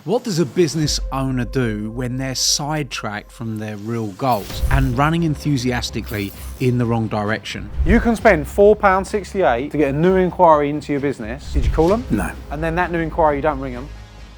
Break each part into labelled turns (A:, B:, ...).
A: What does a business owner do when they're sidetracked from their real goals and running enthusiastically in the wrong direction?
B: You can spend £4.68 to get a new inquiry into your business. Did you call them?
C: No.
B: And then that new inquiry, you don't ring them.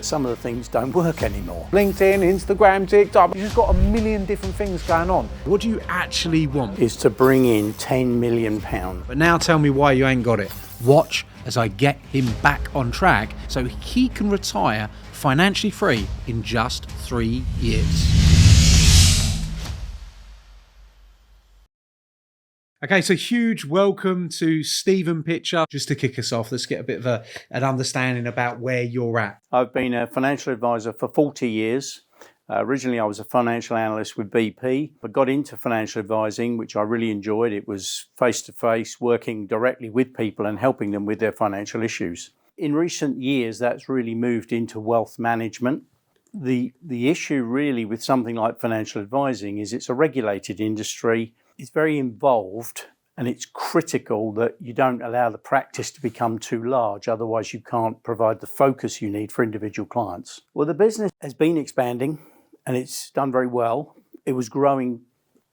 C: Some of the things don't work anymore.
B: LinkedIn, Instagram, TikTok, you've just got a million different things going on.
A: What do you actually want?
C: Is to bring in £10 million.
A: But now tell me why you ain't got it. Watch as I get him back on track so he can retire financially free in just 3 years. Okay, so huge welcome to Stephen Pitcher. Just to kick us off, let's get a bit of an understanding about where you're at.
C: I've been a financial advisor for 40 years. Originally, I was a financial analyst with BP, but got into financial advising, which I really enjoyed. It was face-to-face, working directly with people and helping them with their financial issues. In recent years, that's really moved into wealth management. The issue really with something like financial advising is it's a regulated industry. It's very involved, and it's critical that you don't allow the practice to become too large. Otherwise, you can't provide the focus you need for individual clients. Well, the business has been expanding, and it's done very well. It was growing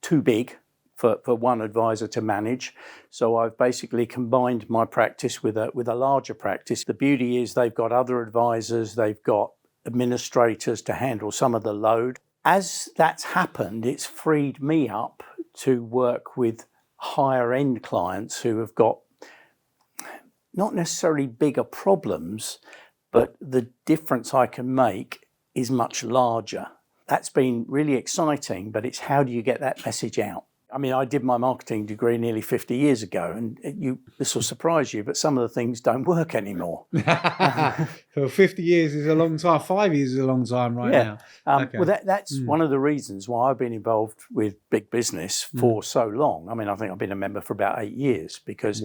C: too big for one advisor to manage. So I've basically combined my practice with a larger practice. The beauty is they've got other advisors, they've got administrators to handle some of the load. As that's happened, it's freed me up to work with higher end clients who have got not necessarily bigger problems, but the difference I can make is much larger. That's been really exciting, but it's how do you get that message out? I mean, I did my marketing degree nearly 50 years ago, and this will surprise you, but some of the things don't work anymore.
A: Well, 50 years is a long time. 5 years is a long time now.
C: Okay. Well, that's one of the reasons why I've been involved with big business for so long. I mean, I think I've been a member for about 8 years because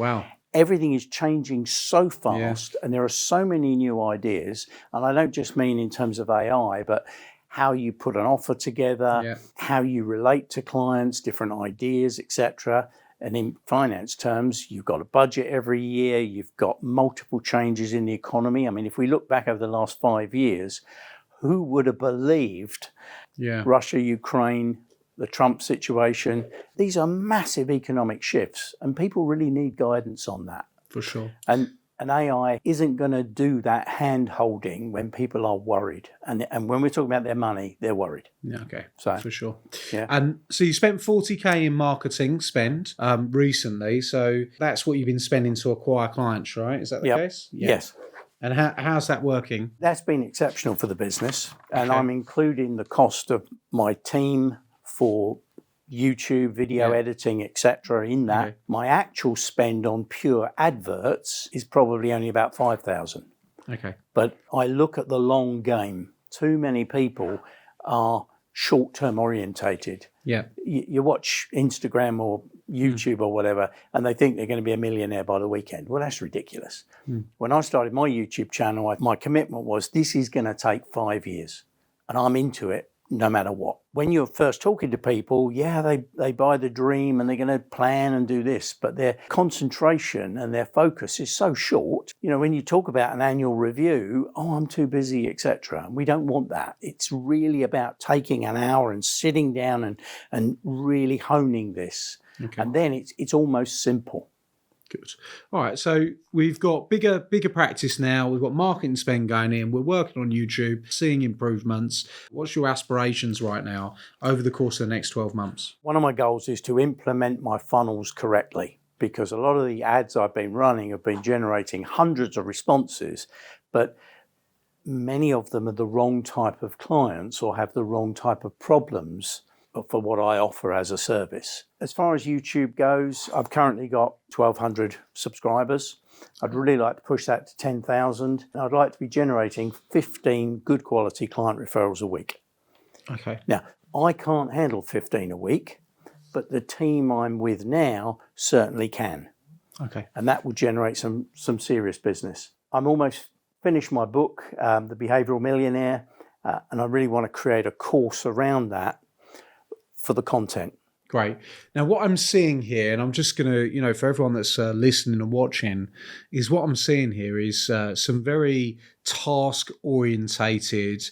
C: everything is changing so fast and there are so many new ideas. And I don't just mean in terms of AI, but how you put an offer together, how you relate to clients, different ideas, etc. And in finance terms, you've got a budget every year, you've got multiple changes in the economy. I mean, if we look back over the last 5 years, who would have believed Russia, Ukraine, the Trump situation? These are massive economic shifts, and people really need guidance on that.
A: For sure.
C: And AI isn't going to do that hand-holding when people are worried. And when we're talking about their money, they're worried.
A: Yeah, okay, so, for sure.
C: Yeah.
A: And so you spent 40K in marketing spend recently. So that's what you've been spending to acquire clients, right? Is that the case?
C: Yeah. Yes.
A: And how's that working?
C: That's been exceptional for the business. And I'm including the cost of my team for YouTube, video editing, etc. in that. My actual spend on pure adverts is probably only about 5,000.
A: Okay.
C: But I look at the long game. Too many people are short-term orientated.
A: Yeah.
C: You watch Instagram or YouTube or whatever, and they think they're going to be a millionaire by the weekend. Well, that's ridiculous. When I started my YouTube channel, my commitment was this is going to take 5 years, and I'm into it no matter what. When you're first talking to people, they buy the dream and they're going to plan and do this, but their concentration and their focus is so short. You know, when you talk about an annual review, I'm too busy, etc. We don't want that. It's really about taking an hour and sitting down and really honing this. Okay. And then it's almost simple.
A: Good. All right. So we've got bigger practice now. We've got marketing spend going in. We're working on YouTube, seeing improvements. What's your aspirations right now over the course of the next 12 months?
C: One of my goals is to implement my funnels correctly, because a lot of the ads I've been running have been generating hundreds of responses, but many of them are the wrong type of clients or have the wrong type of problems for what I offer as a service. As far as YouTube goes, I've currently got 1,200 subscribers. I'd really like to push that to 10,000. And I'd like to be generating 15 good quality client referrals a week.
A: Okay.
C: Now, I can't handle 15 a week, but the team I'm with now certainly can.
A: Okay.
C: And that will generate some serious business. I'm almost finished my book, The Behavioral Millionaire, and I really want to create a course around that for the content.
A: Great. Now, what I'm seeing here, and I'm just going to, for everyone that's listening and watching, is what I'm seeing here is some very task-orientated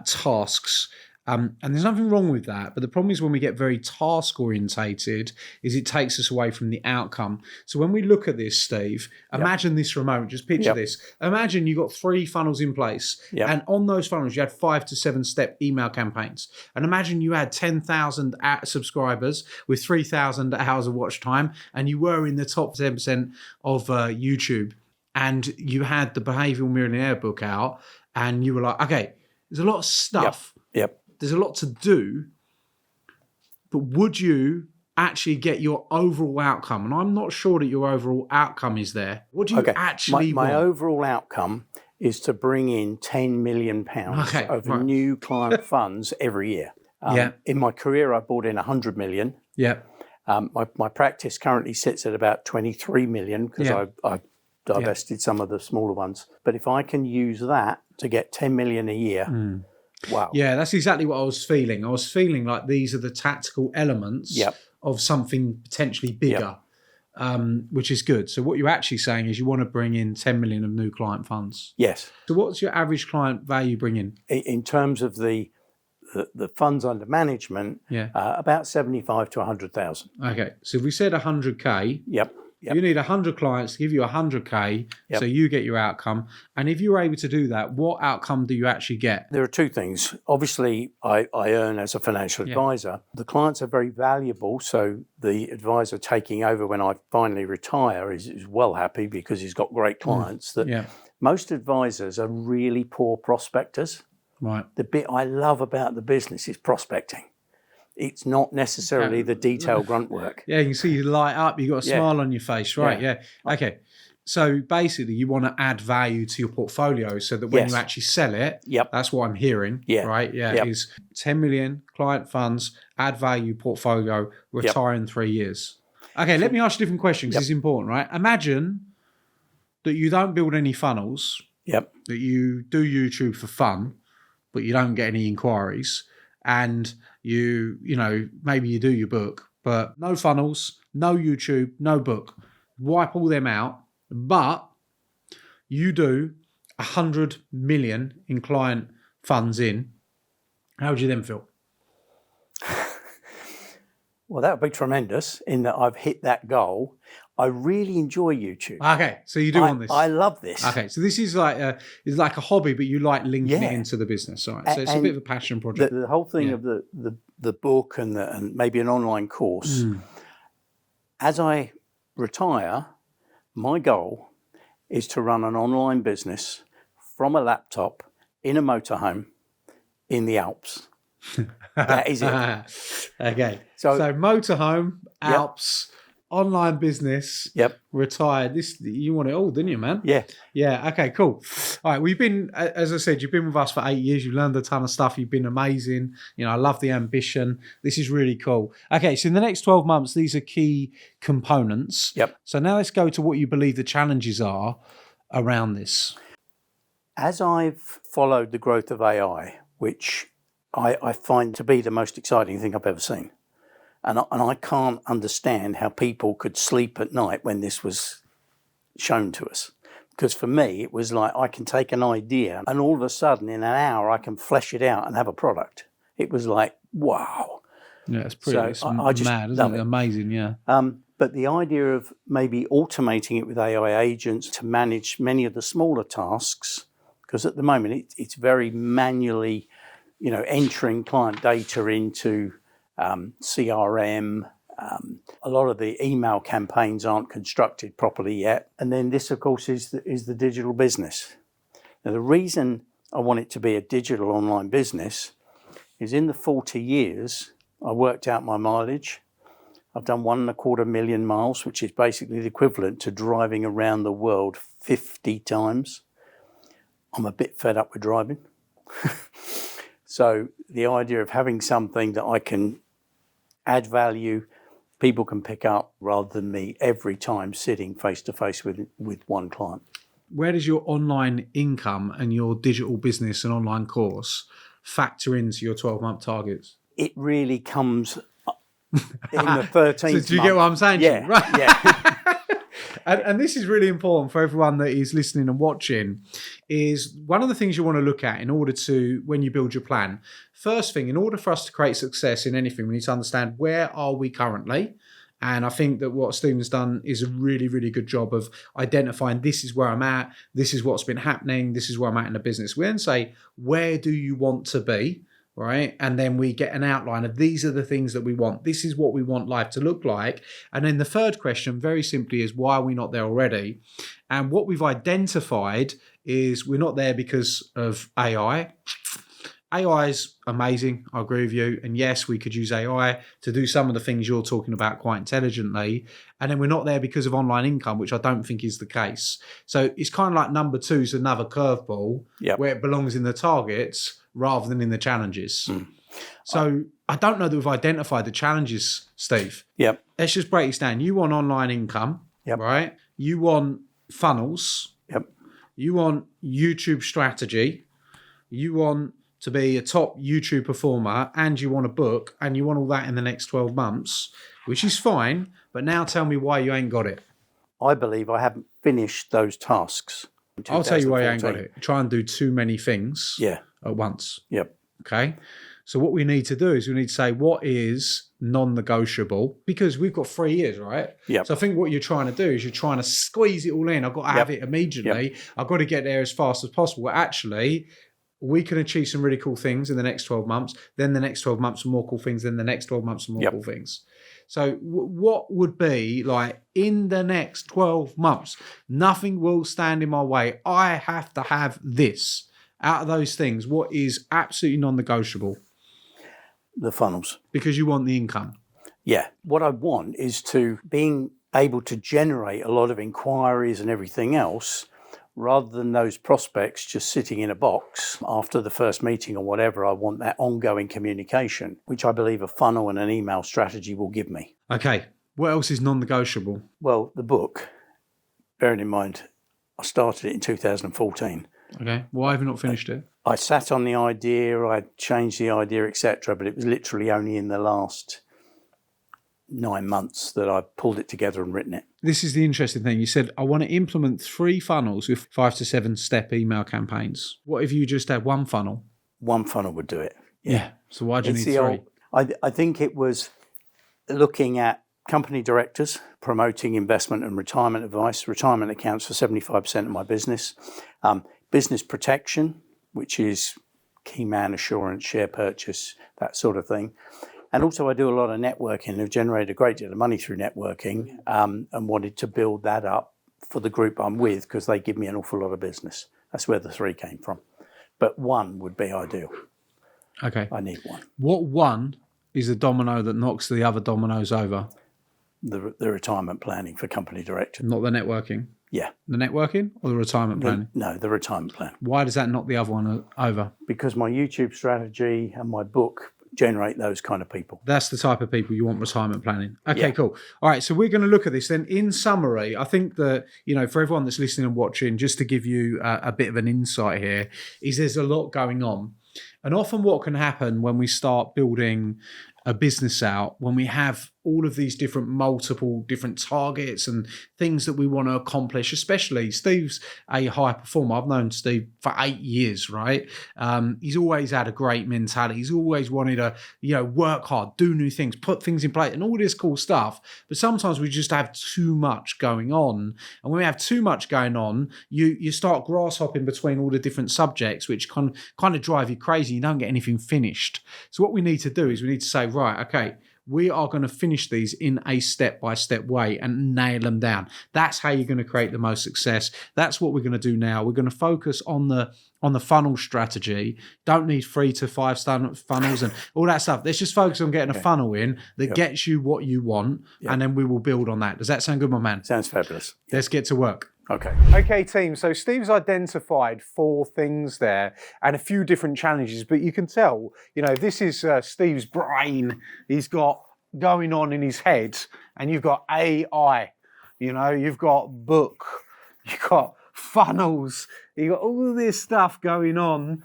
A: tasks. And there's nothing wrong with that. But the problem is when we get very task-orientated is it takes us away from the outcome. So when we look at this, Steve, imagine this for a moment. Just picture this. Imagine you got 3 funnels in place. And on those funnels, you had 5 to 7 step email campaigns. And imagine you had 10,000 subscribers with 3,000 hours of watch time. And you were in the top 10% of YouTube. And you had the Behavioral Millionaire book out. And you were like, okay, there's a lot of stuff. There's a lot to do, but would you actually get your overall outcome? And I'm not sure that your overall outcome is there. What do you actually want?
C: My overall outcome is to bring in £10 million of new client funds every year. In my career, I brought in 100 million. My practice currently sits at about 23 million because I divested some of the smaller ones. But if I can use that to get 10 million a year, wow.
A: Yeah, that's exactly what I was feeling. I was feeling like these are the tactical elements of something potentially bigger, which is good. So what you're actually saying is you want to bring in 10 million of new client funds.
C: Yes.
A: So what's your average client value bring in?
C: In terms of the funds under management, about 75 to 100,000.
A: Okay, so if we said 100K, you need 100 clients to give you 100K, so you get your outcome. And if you're able to do that, what outcome do you actually get?
C: There are 2 things. Obviously, I earn as a financial advisor. The clients are very valuable, so the advisor taking over when I finally retire is well happy because he's got great clients. Most advisors are really poor prospectors.
A: Right.
C: The bit I love about the business is prospecting. It's not necessarily the detailed grunt work.
A: Yeah, you can see you light up. You've got a smile on your face, right? Okay. So basically, you want to add value to your portfolio so that when you actually sell it, that's what I'm hearing, right? Is 10 million client funds, add value portfolio, retire in 3 years. Okay, let me ask you a different question because it's important, right? Imagine that you don't build any funnels, that you do YouTube for fun, but you don't get any inquiries. And you maybe you do your book, but no funnels, no YouTube, no book. Wipe all them out, but you do 100 million in client funds in. How would you then feel?
C: Well, that would be tremendous in that I've hit that goal. I really enjoy YouTube.
A: Okay, so you do want this.
C: I love this.
A: Okay, so this is like a hobby, but you like linking it into the business. All right, so it's a bit of a passion project.
C: The whole thing of the book and maybe an online course. As I retire, my goal is to run an online business from a laptop in a motorhome in the Alps. That is it.
A: Okay. So motorhome, Alps, online business, retired. This you want it all, didn't you, man? Yeah. Okay, cool. All right. Well, you've been, as I said, you've been with us for 8 years. You've learned a ton of stuff. You've been amazing. I love the ambition. This is really cool. Okay. So in the next 12 months, these are key components. So now let's go to what you believe the challenges are around this.
C: As I've followed the growth of AI, which I find to be the most exciting thing I've ever seen. And I can't understand how people could sleep at night when this was shown to us. Because for me, it was like I can take an idea and all of a sudden in an hour I can flesh it out and have a product. It was like, wow.
A: Yeah, it's pretty I just mad, isn't it? Amazing, yeah.
C: But the idea of maybe automating it with AI agents to manage many of the smaller tasks, because at the moment it's very manually entering client data into CRM. A lot of the email campaigns aren't constructed properly yet. And then this, of course, is the digital business. Now, the reason I want it to be a digital online business is in the 40 years, I worked out my mileage. I've done 1.25 million miles, which is basically the equivalent to driving around the world 50 times. I'm a bit fed up with driving. So the idea of having something that I can add value, people can pick up rather than me every time sitting face to face with one client.
A: Where does your online income and your digital business and online course factor into your 12-month targets?
C: It really comes in the 13th
A: So do you
C: month.
A: get what I'm saying?
C: Yeah,
A: Right.
C: yeah.
A: And this is really important for everyone that is listening and watching, is one of the things you want to look at in order to, when you build your plan, first thing, in order for us to create success in anything, we need to understand where are we currently. And I think that what Stephen's done is a really, really good job of identifying this is where I'm at, this is what's been happening, this is where I'm at in the business. We then say, where do you want to be? Right. And then we get an outline of these are the things that we want. This is what we want life to look like. And then the third question, very simply, is why are we not there already? And what we've identified is we're not there because of AI. AI is amazing. I agree with you. And yes, we could use AI to do some of the things you're talking about quite intelligently. And then we're not there because of online income, which I don't think is the case. So it's kind of like number two is another curveball where it belongs in the targets rather than in the challenges. So I don't know that we've identified the challenges, Steve.
C: Yep.
A: Let's just break this down. You want online income, right? You want funnels.
C: Yep.
A: You want YouTube strategy. You want to be a top YouTube performer, and you want a book, and you want all that in the next 12 months, which is fine. But now tell me why you ain't got it.
C: I believe I haven't finished those tasks.
A: I'll tell you why you ain't got it. Try and do too many things at once.
C: Yep.
A: Okay. So what we need to do is we need to say what is non-negotiable, because we've got 3 years, right?
C: Yep.
A: So I think what you're trying to do is you're trying to squeeze it all in. I've got to have it immediately. I've got to get there as fast as possible. Well, actually, we can achieve some really cool things in the next 12 months. Then the next 12 months, some more cool things. Then the next 12 months, some more cool things. So what would be like in the next 12 months? Nothing will stand in my way. I have to have this. Out of those things, what is absolutely non-negotiable?
C: The funnels.
A: Because you want the income.
C: Yeah. What I want is to being able to generate a lot of inquiries and everything else, rather than those prospects just sitting in a box after the first meeting or whatever. I want that ongoing communication, which I believe a funnel and an email strategy will give me.
A: Okay. What else is non-negotiable?
C: Well, the book, bearing in mind, I started it in 2014.
A: Okay. Why have you not finished it?
C: I sat on the idea, I changed the idea, etc., but it was literally only in the last 9 months that I pulled it together and written it.
A: This is the interesting thing. You said, I want to implement 3 funnels with 5 to 7 step email campaigns. What if you just had one funnel?
C: One funnel would do it.
A: Yeah. So why do you need 3?
C: I think it was looking at company directors promoting investment and retirement advice. Retirement accounts for 75% of my business. Business protection, which is key man assurance, share purchase, that sort of thing. And also I do a lot of networking. I've generated a great deal of money through networking and wanted to build that up for the group I'm with because they give me an awful lot of business. That's where the 3 came from. But 1 would be ideal.
A: Okay.
C: I need 1.
A: What 1 is the domino that knocks the other dominoes over?
C: The retirement planning for company directors.
A: Not the networking?
C: Yeah.
A: The networking or the retirement planning?
C: No, the retirement plan.
A: Why does that knock the other one over?
C: Because my YouTube strategy and my book generate those kind of people.
A: That's the type of people you want retirement planning. Okay, cool. All right, so we're going to look at this then. In summary, I think that, for everyone that's listening and watching, just to give you a bit of an insight here, is there's a lot going on. And often what can happen when we start building a business out, when we have all of these multiple different targets and things that we want to accomplish, especially Steve's a high performer. I've known Steve for 8 years, right? He's always had a great mentality. He's always wanted to, work hard, do new things, put things in place and all this cool stuff. But sometimes we just have too much going on. And when we have too much going on, you start grasshopping between all the different subjects, which kind of drive you crazy. You don't get anything finished. So what we need to do is we need to say, right, okay, we are going to finish these in a step-by-step way and nail them down. That's how you're going to create the most success. That's what we're going to do now. We're going to focus on the funnel strategy. Don't need 3 to 5 funnels and all that stuff. Let's just focus on getting a funnel in that gets you what you want, and then we will build on that. Does that sound good, my man?
C: Sounds fabulous.
A: Let's get to work.
C: Okay.
B: Okay, team. So Steve's identified 4 things there and a few different challenges, but you can tell, this is Steve's brain. He's got going on in his head, and you've got AI, you've got book, you've got funnels. You got all this stuff going on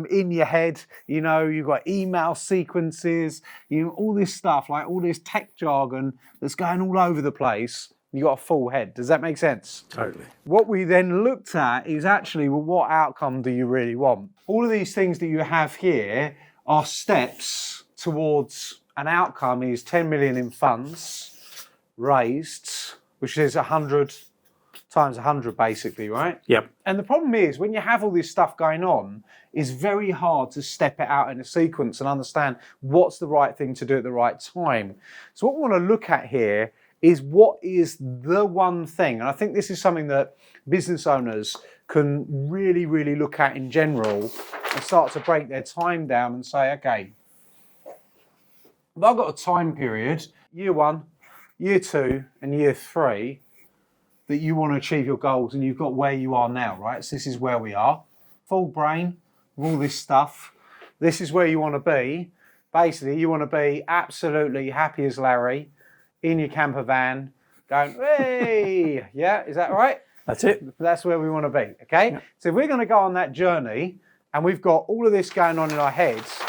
B: in your head. You know, you've got email sequences. You know, all this stuff, like all this tech jargon that's going all over the place. You got a full head. Does that make sense?
C: Totally.
B: What we then looked at is actually, well, what outcome do you really want? All of these things that you have here are steps towards an outcome. Is 10 million in funds raised, which is 100 times 100 basically, right?
C: Yep.
B: And the problem is when you have all this stuff going on, it's very hard to step it out in a sequence and understand what's the right thing to do at the right time. So what we want to look at here is what is the one thing, and I think this is something that business owners can really, really look at in general and start to break their time down and say, okay, if I've got a time period, year 1, year 2, and year 3, that you want to achieve your goals and you've got where you are now, right? So this is where we are. Full brain, all this stuff. This is where you want to be. Basically, you want to be absolutely happy as Larry in your camper van going, hey, yeah, is that right?
C: That's it.
B: That's where we want to be, okay? Yeah. So if we're going to go on that journey and we've got all of this going on in our heads,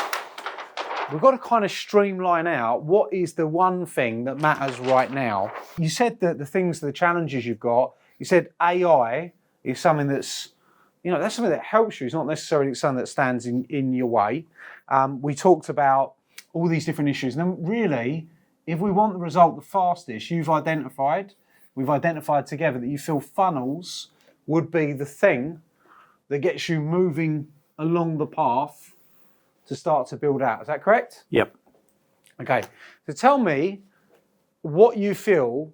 B: we've got to kind of streamline out what is the one thing that matters right now. You said that the things, the challenges you've got, you said AI is something that's, you know, that's something that helps you. It's not necessarily something that stands in your way. We talked about all these different issues. And then really, if we want the result the fastest, we've identified together that you feel funnels would be the thing that gets you moving along the path to start to build out. Is that correct?
C: Yep.
B: Okay. So tell me what you feel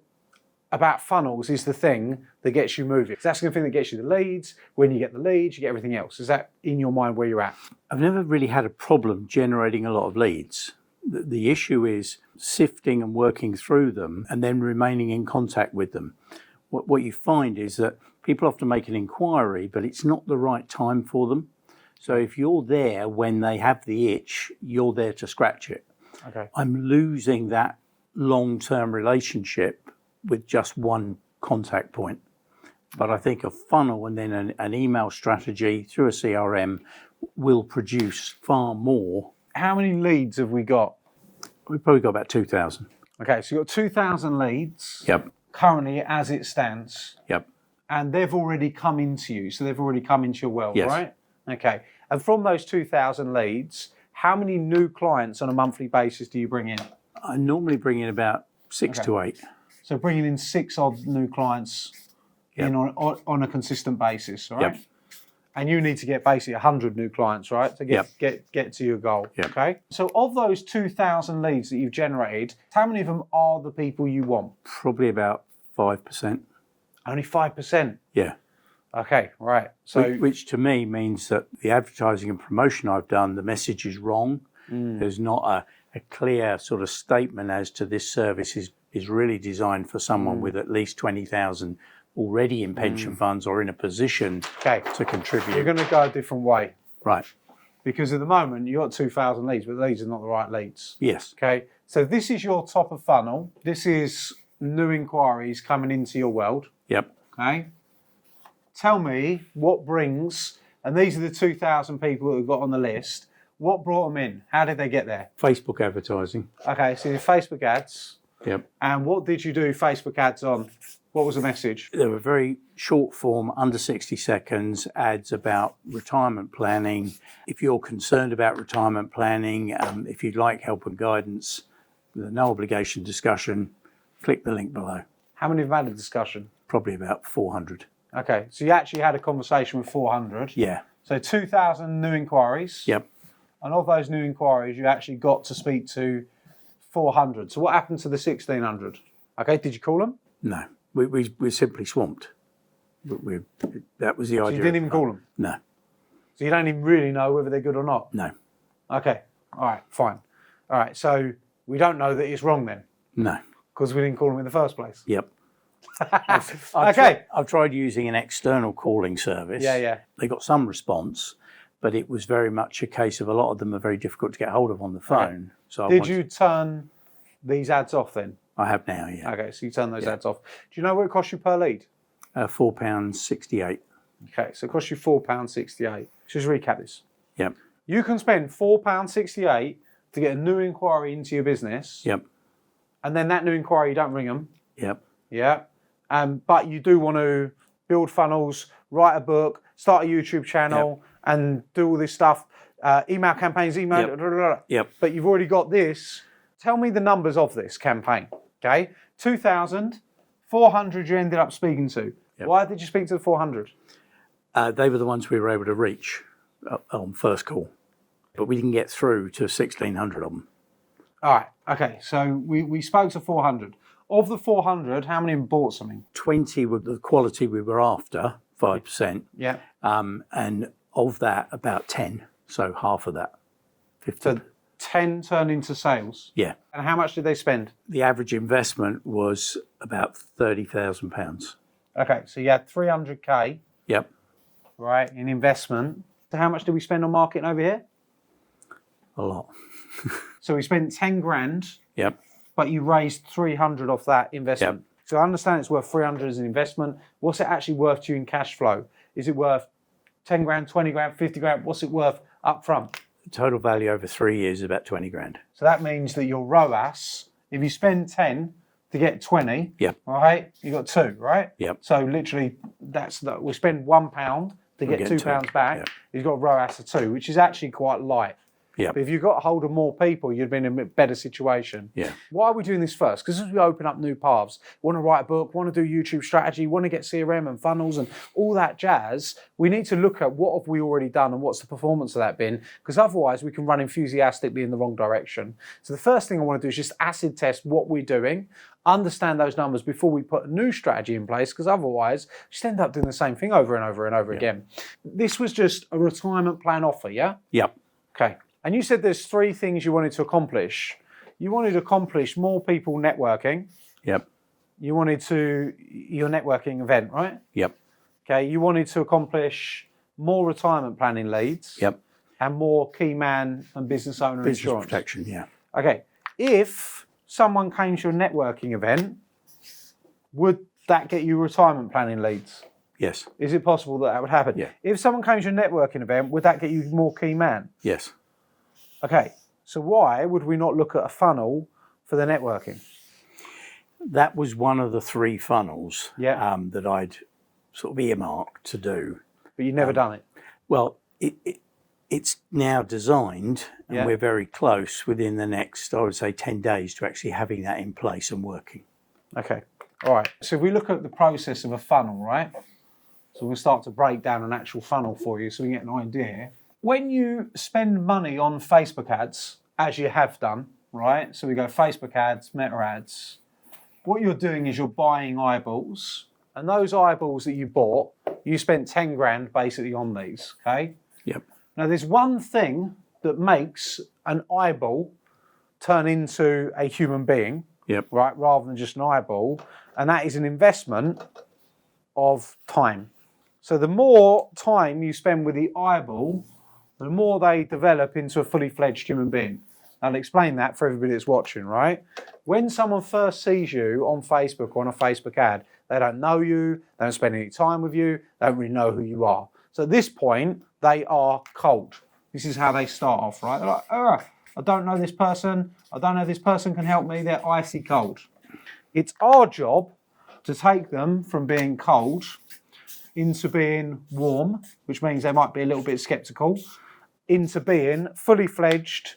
B: about funnels is the thing that gets you moving. That's the thing that gets you the leads. When you get the leads, you get everything else. Is that in your mind where you're at?
C: I've never really had a problem generating a lot of leads. The issue is sifting and working through them and then remaining in contact with them. What you find is that people often make an inquiry, but it's not the right time for them. So if you're there when they have the itch, you're there to scratch it.
B: Okay.
C: I'm losing that long-term relationship with just one contact point. But I think a funnel and then an email strategy through a CRM will produce far more.
B: How many leads have we got?
C: We've probably got about 2,000.
B: Okay, so you've got 2,000 leads.
C: Yep.
B: Currently as it stands.
C: Yep.
B: And they've already come into you, so they've already come into your world,
C: yes.
B: right? Okay. And from those 2,000 leads, how many new clients on a monthly basis do you bring in?
C: I normally bring in about 6 to 8.
B: So bringing in 6 odd new clients
C: Yep.
B: in on a consistent basis, all right?
C: Yep.
B: And you need to get basically 100 new clients, right, to get to your goal,
C: Yep.
B: okay? So of those 2,000 leads that you've generated, how many of them are the people you want?
C: Probably about 5%.
B: Only 5%?
C: Yeah.
B: Okay, right. So
C: Which to me means that the advertising and promotion I've done, the message is wrong. There's not a clear sort of statement as to this service is really designed for someone with at least 20,000 already in pension funds or in a position to contribute.
B: You're going to go a different way.
C: Right.
B: Because at the moment, you've got 2,000 leads, but the leads are not the right leads.
C: Yes.
B: Okay, so this is your top of funnel. This is new inquiries coming into your world.
C: Yep.
B: Okay. Tell me what brings, and these are the 2,000 people that we've got on the list, what brought them in? How did they get there?
C: Facebook advertising.
B: Okay, so your Facebook ads.
C: Yep.
B: And what did you do Facebook ads on? What was the message?
C: They were very short form, under 60 seconds, ads about retirement planning. If you're concerned about retirement planning, if you'd like help and guidance with a no obligation discussion, click the link below.
B: How many have had a discussion?
C: Probably about 400.
B: Okay, so you actually had a conversation with 400.
C: Yeah.
B: So 2,000 new inquiries.
C: Yep.
B: And of those new inquiries, you actually got to speak to 400. So what happened to the 1,600? Okay, did you call them?
C: No. We're simply swamped. That was the idea.
B: So you didn't even call them?
C: No.
B: So you don't even really know whether they're good or not?
C: No.
B: Okay. All right, fine. All right, so we don't know that it's wrong then?
C: No.
B: Because we didn't call them in the first place?
C: Yep. I've tried using an external calling service.
B: Yeah.
C: They got some response, but it was very much a case of a lot of them are very difficult to get hold of on the phone. Okay. So
B: Did you turn these ads off then?
C: I have now, yeah.
B: Okay, so you turn those ads off. Do you know what it costs you per lead?
C: £4.68.
B: Okay, so it costs you £4.68. Just recap this.
C: Yep.
B: You can spend £4.68 to get a new inquiry into your business.
C: Yep.
B: And then that new inquiry, you don't ring them.
C: Yep.
B: Yeah. But you do want to build funnels, write a book, start a YouTube channel, and do all this stuff. Email campaigns, email.
C: Yep.
B: Blah, blah, blah.
C: Yep.
B: But you've already got this. Tell me the numbers of this campaign. Okay. 2,400 you ended up speaking to.
C: Yep.
B: Why did you speak to the 400?
C: They were the ones we were able to reach on first call, but we didn't get through to 1,600 of them.
B: All right. Okay. So we spoke to 400. Of the 400, how many bought something?
C: 20 were the quality we were after, 5%.
B: Yeah.
C: And of that, about 10. So half of that, 50.
B: So 10 turned into sales.
C: Yeah.
B: And how much did they spend?
C: The average investment was about £30,000.
B: Okay. So you had 300K,
C: Yep.
B: right, in investment. So how much did we spend on marketing over here?
C: A lot.
B: So we spent 10 grand,
C: Yep.
B: but you raised 300 off that investment.
C: Yep.
B: So I understand it's worth 300 as an investment. What's it actually worth to you in cash flow? Is it worth 10 grand, 20 grand, 50 grand? What's it worth up front?
C: The total value over 3 years is about 20 grand.
B: So that means that your ROAS, if you spend 10 to get 20,
C: Yep.
B: right, you got 2, right?
C: Yep.
B: So literally, we spend £1 to get £2 back.
C: Yep.
B: You've got a ROAS of 2, which is actually quite light.
C: Yep.
B: But if you got hold of more people, you'd be in a bit better situation.
C: Yeah.
B: Why are we doing this first? Because as we open up new paths, want to write a book, want to do YouTube strategy, want to get CRM and funnels and all that jazz, we need to look at what have we already done and what's the performance of that been, because otherwise we can run enthusiastically in the wrong direction. So the first thing I want to do is just acid test what we're doing, understand those numbers before we put a new strategy in place, because otherwise we just end up doing the same thing over and over and over again. This was just a retirement plan offer, yeah?
C: Yep.
B: Okay. And you said there's 3 things you wanted to accomplish. You wanted to accomplish more people networking.
C: Yep.
B: You wanted to, your networking event, right?
C: Yep.
B: Okay. You wanted to accomplish more retirement planning leads.
C: Yep.
B: And more key man and business owner
C: Business
B: insurance.
C: protection, yeah.
B: Okay. If someone came to your networking event, would that get you retirement planning leads?
C: Yes.
B: Is it possible that would happen?
C: Yeah.
B: If someone came to your networking event, would that get you more key man?
C: Yes.
B: Okay, so why would we not look at a funnel for the networking?
C: That was one of the 3 funnels
B: Yeah.
C: that I'd sort of earmarked to do.
B: But you've never done it.
C: Well, it's now designed, and
B: Yeah.
C: we're very close within the next, I would say, 10 days to actually having that in place and working.
B: Okay, all right. So if we look at the process of a funnel, right? So we'll start to break down an actual funnel for you so we get an idea. When you spend money on Facebook ads, as you have done, right? So we go Facebook ads, Meta ads. What you're doing is you're buying eyeballs, and those eyeballs that you bought, you spent 10 grand basically on these, okay?
C: Yep.
B: Now there's one thing that makes an eyeball turn into a human being,
C: Yep.
B: right, rather than just an eyeball, and that is an investment of time. So the more time you spend with the eyeball, the more they develop into a fully fledged human being. I'll explain that for everybody that's watching, right? When someone first sees you on Facebook or on a Facebook ad, they don't know you, they don't spend any time with you, they don't really know who you are. So at this point, they are cold. This is how they start off, right? They're like, I don't know this person, I don't know if this person can help me, they're icy cold. It's our job to take them from being cold into being warm, which means they might be a little bit skeptical, into being fully fledged,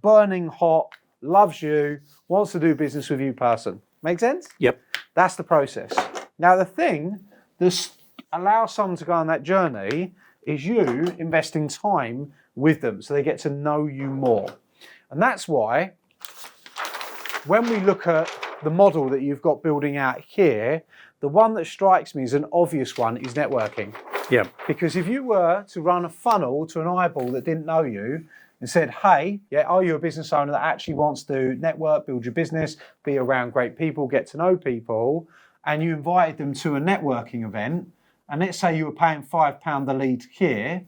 B: burning hot, loves you, wants to do business with you person. Make sense?
C: Yep.
B: That's the process. Now the thing that allows someone to go on that journey is you investing time with them so they get to know you more. And that's why when we look at the model that you've got building out here, the one that strikes me as an obvious one is networking.
C: Yep.
B: Because if you were to run a funnel to an eyeball that didn't know you and said, hey, yeah, are you a business owner that actually wants to network, build your business, be around great people, get to know people, and you invited them to a networking event, and let's say you were paying £5 the lead here,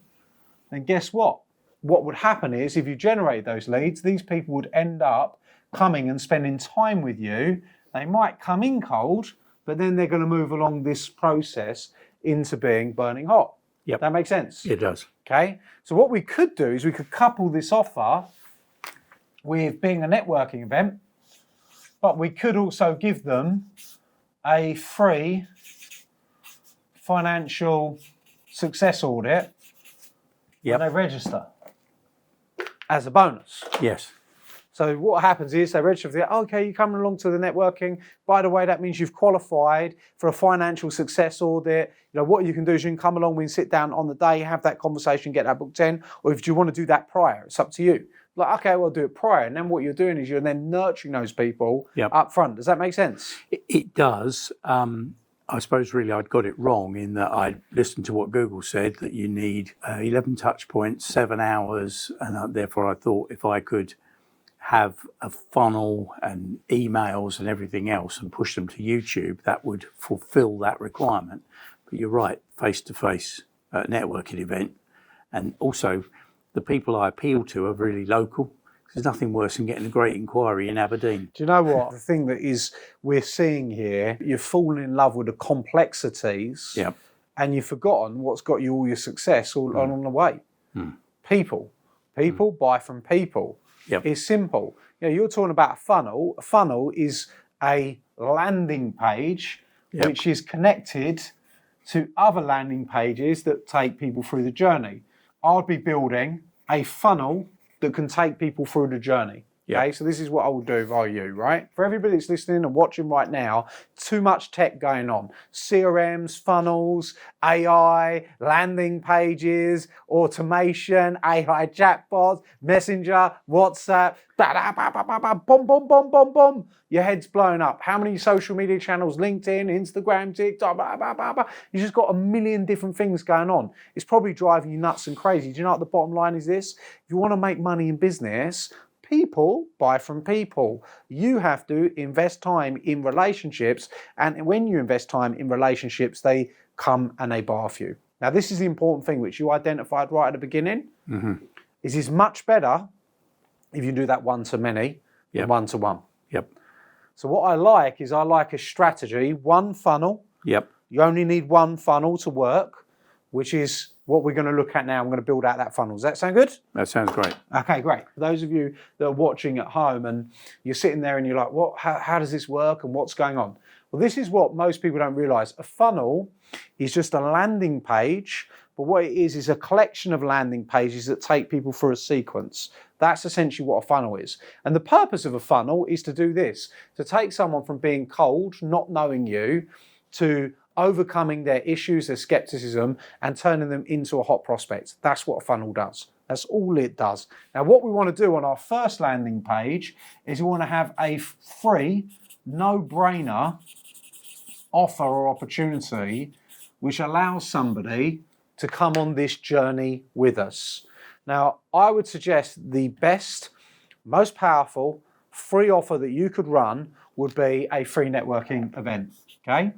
B: then guess what? What would happen is if you generate those leads, these people would end up coming and spending time with you. They might come in cold, but then they're going to move along this process into being burning hot.
C: Yep.
B: That makes sense?
C: It does.
B: Okay. So what we could do is we could couple this offer with being a networking event, but we could also give them a free financial success audit when they register as a bonus.
C: Yes.
B: So what happens is they register for okay, you're coming along to the networking. By the way, that means you've qualified for a financial success audit. You know, what you can do is you can come along, we can sit down on the day, have that conversation, get that booked in, or if you want to do that prior, it's up to you. Like, okay, well, do it prior. And then what you're doing is you're then nurturing those people up front. Does that make sense?
C: It does. I suppose really I'd got it wrong in that I listened to what Google said, that you need 11 touch points, 7 hours. And therefore I thought if I could have a funnel and emails and everything else and push them to YouTube, that would fulfill that requirement. But you're right, face-to-face networking event. And also the people I appeal to are really local. There's nothing worse than getting a great inquiry in Aberdeen.
B: Do you know what? The thing that is we're seeing here, you've fallen in love with the complexities and you've forgotten what's got you all your success all on the way. People. People buy from people. It's simple. You know, you're talking about a funnel. A funnel is a landing page which is connected to other landing pages that take people through the journey. I'd be building a funnel that can take people through the journey. Okay, so this is what I would do if I were you, right? For everybody that's listening and watching right now, too much tech going on. CRMs, funnels, AI, landing pages, automation, AI chatbots, Messenger, WhatsApp, boom, boom, boom, boom, boom. Your head's blowing up. How many social media channels? LinkedIn, Instagram, TikTok, blah, blah, blah, blah. You just got a million different things going on. It's probably driving you nuts and crazy. Do you know what the bottom line is this? If you want to make money in business, people buy from people. You have to invest time in relationships, and when you invest time in relationships, they come and they buy off you. Now, this is the important thing which you identified right at the beginning. Is it's much better if you do that one-to-many than one-to-one. So what I like is I like a strategy, one funnel. You only need one funnel to work, which is what we're going to look at now. I'm going to build out that funnel. Does that sound good?
C: That sounds great.
B: Okay, great. For those of you that are watching at home and you're sitting there and you're like, what? How does this work and what's going on? Well, this is what most people don't realize. A funnel is just a landing page, but what it is a collection of landing pages that take people through a sequence. That's essentially what a funnel is. And the purpose of a funnel is to do this, to take someone from being cold, not knowing you, to overcoming their issues, their skepticism, and turning them into a hot prospect. That's what a funnel does. That's all it does. Now, what we want to do on our first landing page is we want to have a free, no-brainer offer or opportunity which allows somebody to come on this journey with us. Now, I would suggest the best, most powerful, free offer that you could run would be a free networking event, okay?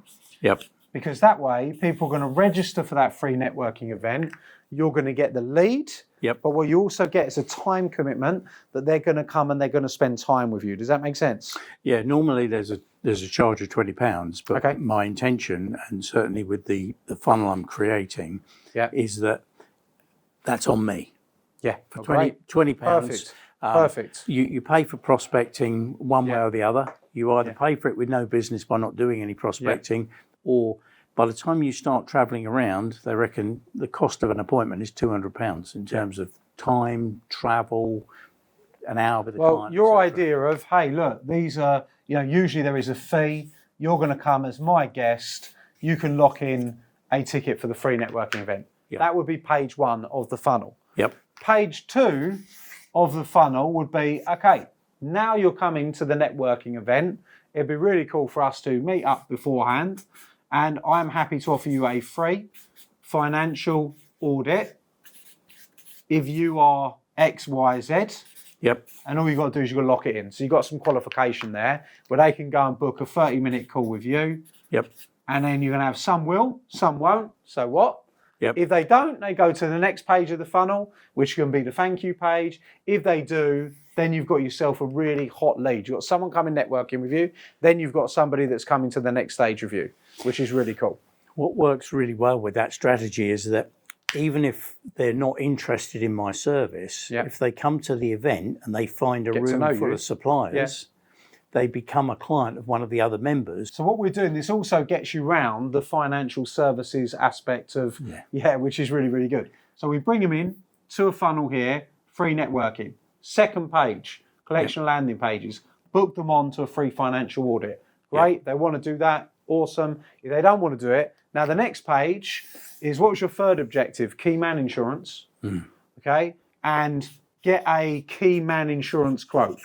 B: Because that way, people are going to register for that free networking event. You're going to get the lead, but what you also get is a time commitment that they're going to come and they're going to spend time with you. Does that make sense?
C: Yeah, normally there's a charge of £20, but my intention, and certainly with the funnel I'm creating, is that that's on me. For £20.
B: Perfect.
C: You pay for prospecting one way or the other. You either pay for it with no business by not doing any prospecting, or by the time you start travelling around, they reckon the cost of an appointment is £200 in terms of time, travel, an hour with the client.
B: Well, your idea of, hey, look, these are, usually there is a fee. You're going to come as my guest. You can lock in a ticket for the free networking event. That would be page one of the funnel. Page two of the funnel would be, okay, now you're coming to the networking event. It'd be really cool for us to meet up beforehand, and I'm happy to offer you a free financial audit if you are X, Y, Z. And all you've got to do is you've got to lock it in. So you've got some qualification there where they can go and book a 30-minute call with you. And then you're going to have some will, some won't. So what? If they don't, they go to the next page of the funnel, which can be the thank you page. If they do, then you've got yourself a really hot lead. You've got someone coming networking with you. Then you've got somebody that's coming to the next stage of you, which is really cool.
C: What works really well with that strategy is that even if they're not interested in my service, if they come to the event and they find a room full of suppliers, they become a client of one of the other members.
B: So what we're doing, this also gets you round the financial services aspect of, which is really, really good. So we bring them in to a funnel here, free networking. Second page, collection of landing pages. Book them on to a free financial audit. Great, they want to do that, awesome. If they don't want to do it, now the next page is, what was your third objective? Key man insurance, okay? And get a key man insurance quote.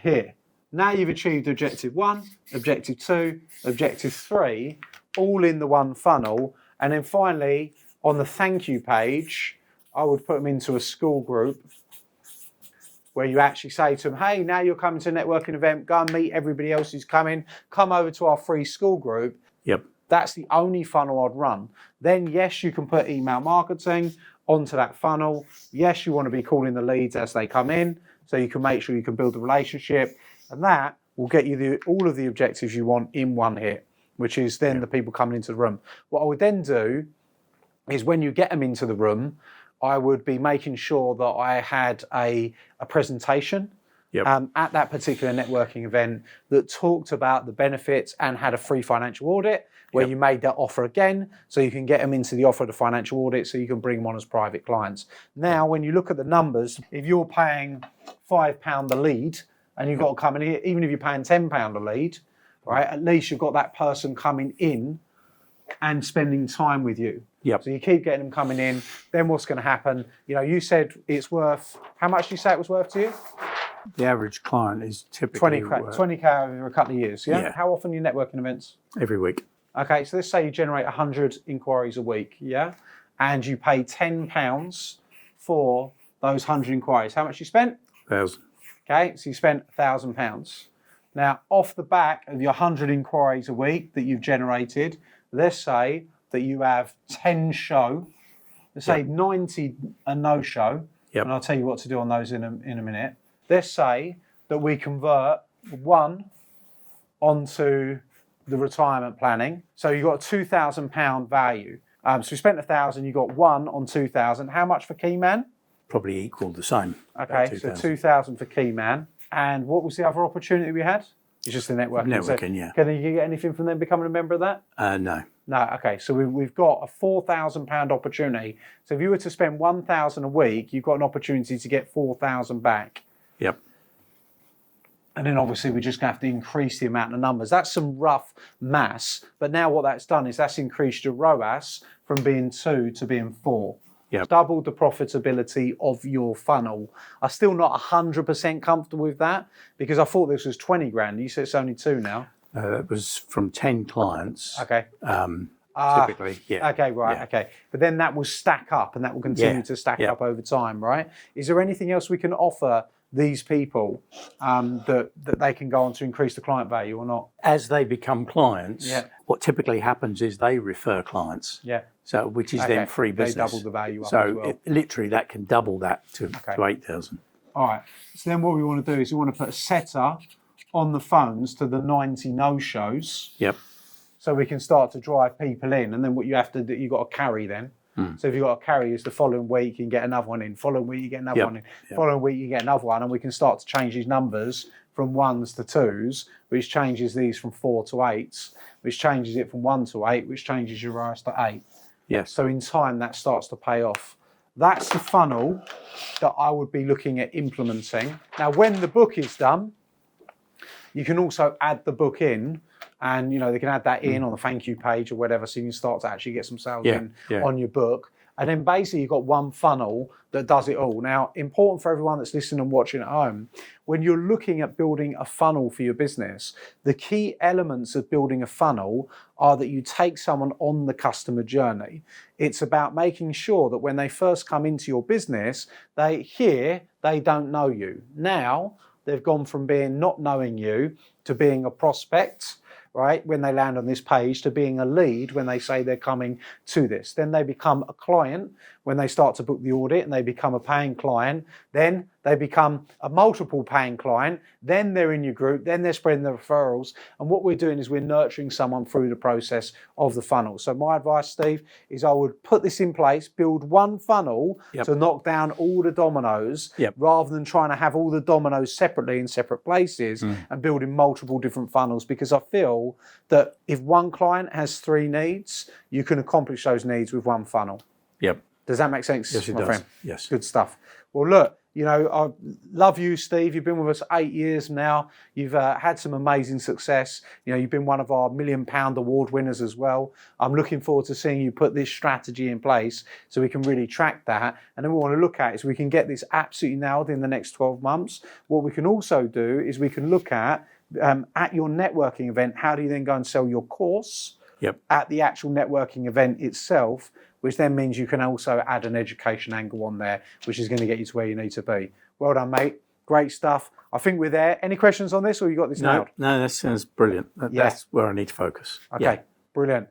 B: Here. Now you've achieved objective 1, objective 2, objective 3, all in the one funnel. And then finally, on the thank you page, I would put them into a school group where you actually say to them, hey, now you're coming to a networking event, go and meet everybody else who's coming, come over to our free school group. That's the only funnel I'd run. Then yes, you can put email marketing onto that funnel. Yes, you want to be calling the leads as they come in, so you can make sure you can build a relationship, and that will get you all of the objectives you want in one hit, which is then the people coming into the room. What I would then do is, when you get them into the room, I would be making sure that I had a presentation at that particular networking event that talked about the benefits and had a free financial audit where you made that offer again, so you can get them into the offer of the financial audit, so you can bring them on as private clients. Now, when you look at the numbers, if you're paying £5 a lead and you've got to come in here, even if you're paying £10 a lead, right, at least you've got that person coming in and spending time with you. So you keep getting them coming in. Then what's going to happen? You know, you said it's worth, how much do you say it was worth to you?
C: The average client is typically
B: 20k over a couple of years. How often are you networking events?
C: Every week.
B: Okay, so let's say you generate 100 inquiries a week, and you pay £10 for those 100 inquiries. How much you spent?
C: 1,000.
B: Okay, so you spent £1,000. Now, off the back of your 100 inquiries a week that you've generated, let's say that you have 10 show, let's say 90 a no-show, and I'll tell you what to do on those in a minute. Let's say that we convert 1 onto the retirement planning. So you've got a £2,000 value. So we spent 1,000, you got 1 on 2,000. How much for key man?
C: Probably equal the same.
B: Okay, so 2,000 for key man. And what was the other opportunity we had? It's just the networking.
C: Networking,
B: Can you get anything from them becoming a member of that?
C: No.
B: No, okay. So we've got a £4,000 opportunity. So if you were to spend 1,000 a week, you've got an opportunity to get 4,000 back. And then obviously we're just going to have to increase the amount of numbers. That's some rough maths. But now what that's done is that's increased your ROAS from being 2 to being 4. Doubled the profitability of your funnel. I'm still not 100% comfortable with that, because I thought this was 20 grand. You said it's only 2 now.
C: It was from 10 clients.
B: Okay.
C: Typically,
B: Okay, right, okay. But then that will stack up, and that will continue to stack up over time, right? Is there anything else we can offer these people that they can go on to increase the client value or not?
C: As they become clients, what typically happens is they refer clients. So, which is then free business.
B: They double the value up
C: so
B: as well.
C: Literally that can double that to 8,000.
B: All right. So then what we want to do is we want to put a setter on the phones to the 90 no-shows. So we can start to drive people in, and then what you have to do, you've got to carry then. So if you've got a carry, is the following week you can get another one in, following week you get another one in, following week you get another one, and we can start to change these numbers from 1s to 2s, which changes these from 4 to 8s, which changes it from 1 to 8, which changes your ROAS to 8. So in time that starts to pay off. That's the funnel that I would be looking at implementing. Now when the book is done, you can also add the book in, and they can add that in on the thank you page or whatever, so you can start to actually get some sales in on your book. And then basically you've got one funnel that does it all. Now, important for everyone that's listening and watching at home, when you're looking at building a funnel for your business, the key elements of building a funnel are that you take someone on the customer journey. It's about making sure that when they first come into your business, they don't know you. Now, they've gone from being not knowing you to being a prospect, right, when they land on this page, to being a lead when they say they're coming to this. Then they become a client when they start to book the audit, and they become a paying client. Then they become a multiple paying client, then they're in your group, then they're spreading the referrals. And what we're doing is we're nurturing someone through the process of the funnel. So my advice, Steve, is I would put this in place, build one funnel to knock down all the dominoes, rather than trying to have all the dominoes separately in separate places and building multiple different funnels. Because I feel that if one client has 3 needs, you can accomplish those needs with one funnel. Does that make sense?
C: Yes, it does.
B: Friend?
C: Yes.
B: Good stuff. Well, look, you know, I love you, Steve. You've been with us 8 years now. You've had some amazing success. You know, you've been one of our £1 Million award winners as well. I'm looking forward to seeing you put this strategy in place so we can really track that. And then what we want to look at is we can get this absolutely nailed in the next 12 months. What we can also do is we can look at your networking event, how do you then go and sell your course at the actual networking event itself, which then means you can also add an education angle on there, which is going to get you to where you need to be. Well done, mate. Great stuff. I think we're there. Any questions on this, or you got this nailed?
C: No, that sounds brilliant. That's where I need to focus.
B: Okay, brilliant.